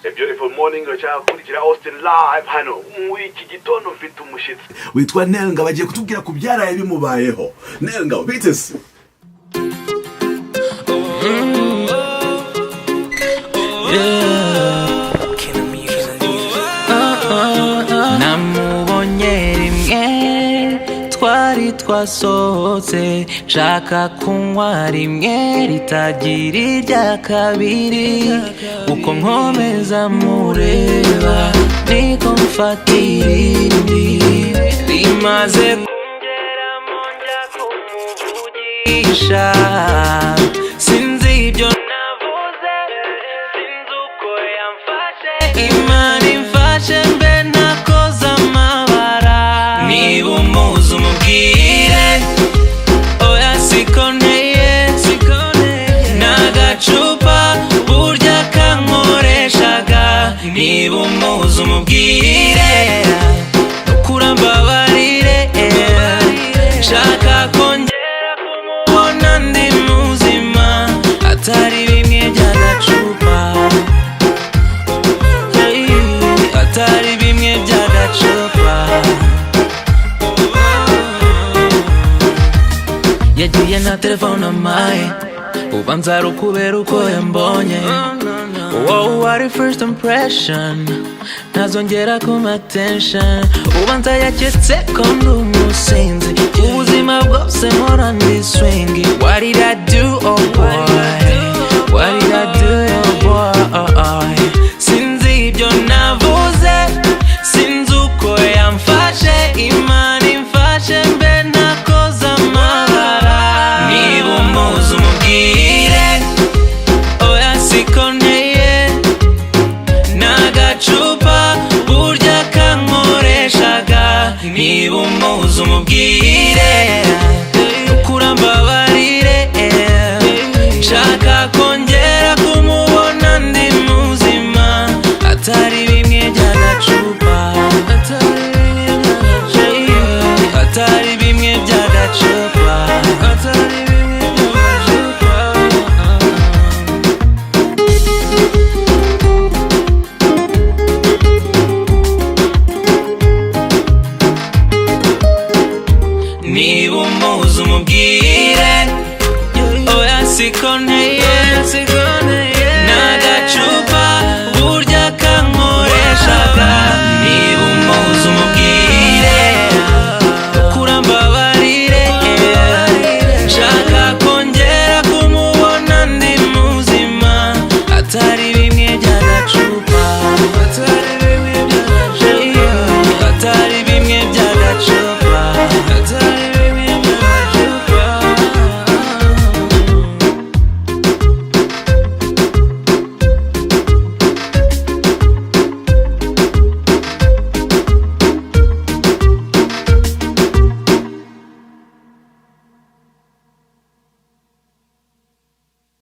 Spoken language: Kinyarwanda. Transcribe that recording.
A beautiful morning kurikira Austin live hano muri iki gitondo mfite umushitsi witwa Nenga bagiye kutubwira ku byaraye bimubayeho. Nenga bitese namubonye rimwe twari twasohotse shaka kunywa rimwe ritagira irya kabiri uko nkomeza mureba niko mfatira irindi rimaze kungera monja kumuvugisha sinzi ibyo navuze sinzi uko yamfashe Imana imfashe mbe nakoze amabara niba umuzi umubwire oya sikoneye n'agacupa burya kankoreshaga niba umuzi umubwire kurambabarire shaka kongera kumubona ndi muzima atari bimwe by'agacupa atari bimwe by'agacupa yagiye na telefone amaye ubanza ari ukubera uko yambonye wowe wari first impression ntazongera kuma attention ubanza yaketse ko ndi umusinzi ubuzima bwose mpora ndi swingi what did I do oh boy what did I do oh boy sinzi ibyo navuze sinzi uko yamfashe Imana imfashe mbe nakoze amabara niba umuzi umubwire oya sikoneye n'agacupa burya kankoreshaga niba umuzi umubwire kurambabarire shaka kongera kumubona ndi muzima atari bimwe by'agacupa atari bimwe by'agacupa niba umuzi umubwire oya sikoneye